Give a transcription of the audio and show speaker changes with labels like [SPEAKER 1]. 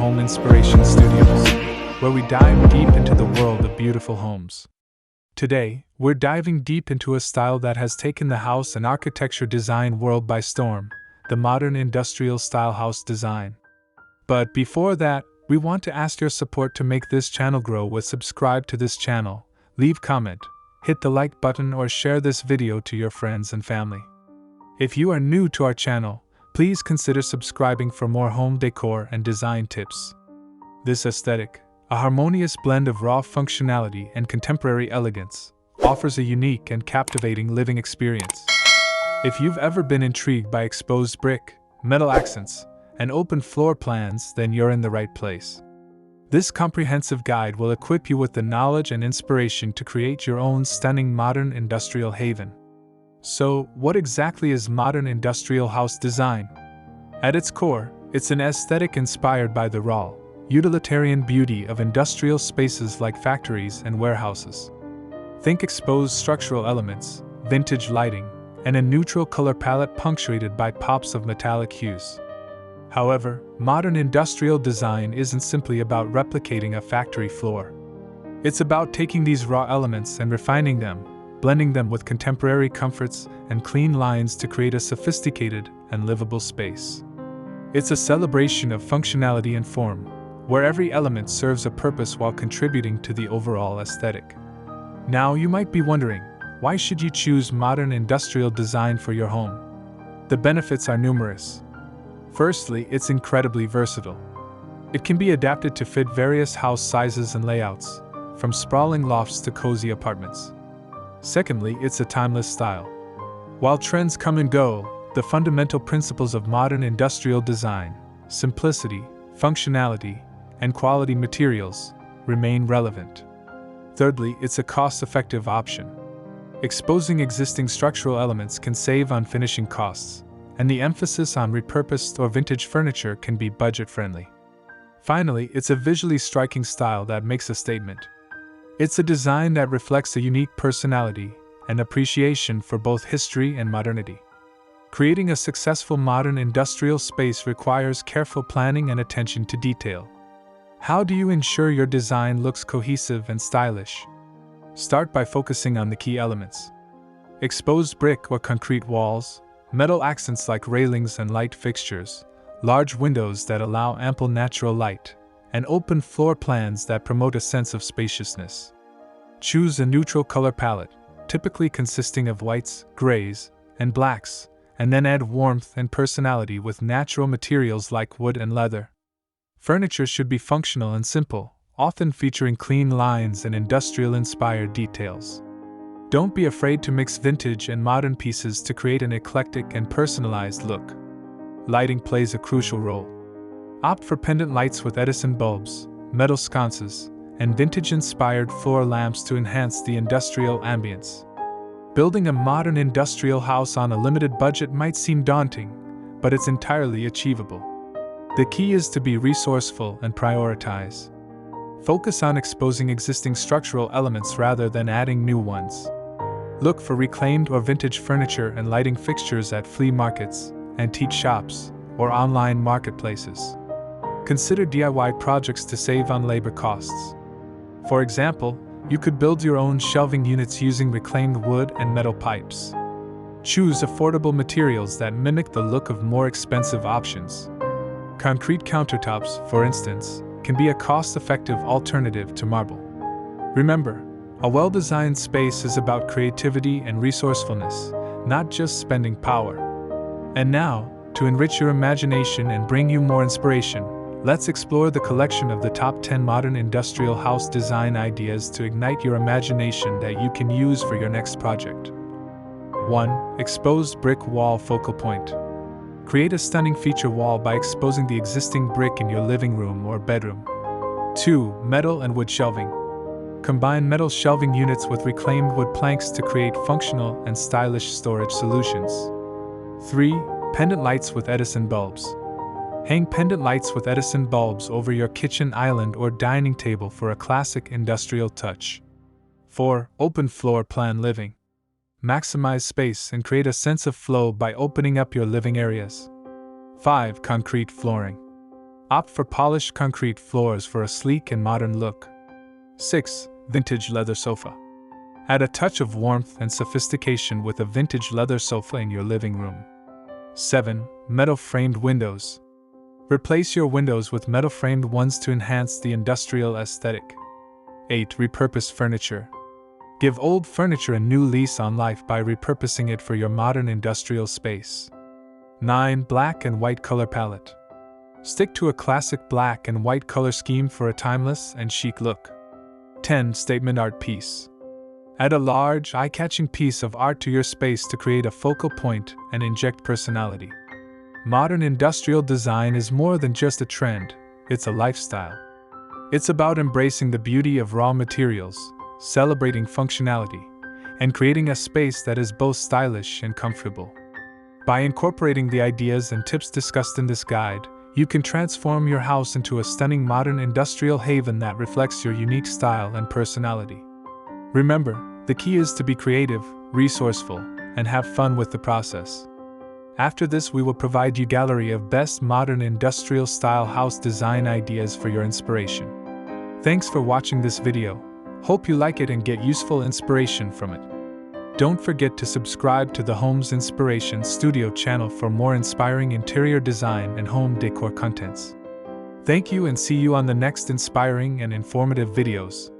[SPEAKER 1] Home Inspiration Studios, where we dive deep into the world of beautiful homes. Today, we're diving deep into a style that has taken the house and architecture design world by storm, the modern industrial style house design. But before that, we want to ask your support to make this channel grow. Subscribe to this channel, leave comment, hit the like button or share this video to your friends and family. If you are new to our channel, please consider subscribing for more home decor and design tips. This aesthetic, a harmonious blend of raw functionality and contemporary elegance, offers a unique and captivating living experience. If you've ever been intrigued by exposed brick, metal accents, and open floor plans, then you're in the right place. This comprehensive guide will equip you with the knowledge and inspiration to create your own stunning modern industrial haven. So, what exactly is modern industrial house design? At its core, it's an aesthetic inspired by the raw, utilitarian beauty of industrial spaces like factories and warehouses. Think exposed structural elements, vintage lighting, and a neutral color palette punctuated by pops of metallic hues. However, modern industrial design isn't simply about replicating a factory floor. It's about taking these raw elements and refining them, blending them with contemporary comforts and clean lines to create a sophisticated and livable space. It's a celebration of functionality and form, where every element serves a purpose while contributing to the overall aesthetic. Now you might be wondering, why should you choose modern industrial design for your home? The benefits are numerous. Firstly, it's incredibly versatile. It can be adapted to fit various house sizes and layouts, from sprawling lofts to cozy apartments. Secondly, it's a timeless style. While trends come and go, the fundamental principles of modern industrial design, simplicity, functionality, and quality materials, remain relevant. Thirdly, it's a cost-effective option. Exposing existing structural elements can save on finishing costs, and the emphasis on repurposed or vintage furniture can be budget-friendly. Finally, it's a visually striking style that makes a statement. It's a design that reflects a unique personality and appreciation for both history and modernity. Creating a successful modern industrial space requires careful planning and attention to detail. How do you ensure your design looks cohesive and stylish? Start by focusing on the key elements. Exposed brick or concrete walls, metal accents like railings and light fixtures, large windows that allow ample natural light, and open floor plans that promote a sense of spaciousness. Choose a neutral color palette, typically consisting of whites, grays, and blacks, and then add warmth and personality with natural materials like wood and leather. Furniture should be functional and simple, often featuring clean lines and industrial-inspired details. Don't be afraid to mix vintage and modern pieces to create an eclectic and personalized look. Lighting plays a crucial role. Opt for pendant lights with Edison bulbs, metal sconces, and vintage-inspired floor lamps to enhance the industrial ambience. Building a modern industrial house on a limited budget might seem daunting, but it's entirely achievable. The key is to be resourceful and prioritize. Focus on exposing existing structural elements rather than adding new ones. Look for reclaimed or vintage furniture and lighting fixtures at flea markets, antique shops, or online marketplaces. Consider DIY projects to save on labor costs. For example, you could build your own shelving units using reclaimed wood and metal pipes. Choose affordable materials that mimic the look of more expensive options. Concrete countertops, for instance, can be a cost-effective alternative to marble. Remember, a well-designed space is about creativity and resourcefulness, not just spending power. And now, to enrich your imagination and bring you more inspiration, let's explore the collection of the top 10 modern industrial house design ideas to ignite your imagination that you can use for your next project. 1. Exposed brick wall focal point. Create a stunning feature wall by exposing the existing brick in your living room or bedroom. 2. Metal and wood shelving. Combine metal shelving units with reclaimed wood planks to create functional and stylish storage solutions. 3. Pendant lights with Edison bulbs. Hang pendant lights with Edison bulbs over your kitchen island or dining table for a classic industrial touch. 4. Open floor plan living. Maximize space and create a sense of flow by opening up your living areas. 5. Concrete flooring. Opt for polished concrete floors for a sleek and modern look. 6. Vintage leather sofa. Add a touch of warmth and sophistication with a vintage leather sofa in your living room. 7. Metal framed windows. Replace your windows with metal framed ones to enhance the industrial aesthetic. 8. Repurposed furniture. Give old furniture a new lease on life by repurposing it for your modern industrial space. 9. Black and white color palette. Stick to a classic black and white color scheme for a timeless and chic look. 10. Statement art piece. Add a large, eye-catching piece of art to your space to create a focal point and inject personality. Modern industrial design is more than just a trend, it's a lifestyle. It's about embracing the beauty of raw materials, celebrating functionality, and creating a space that is both stylish and comfortable. By incorporating the ideas and tips discussed in this guide, you can transform your house into a stunning modern industrial haven that reflects your unique style and personality. Remember, the key is to be creative, resourceful, and have fun with the process. After this, we will provide you a gallery of best modern industrial style house design ideas for your inspiration. Thanks for watching this video. Hope you like it and get useful inspiration from it. Don't forget to subscribe to the Homes Inspiration Studio channel for more inspiring interior design and home decor contents. Thank you and see you on the next inspiring and informative videos.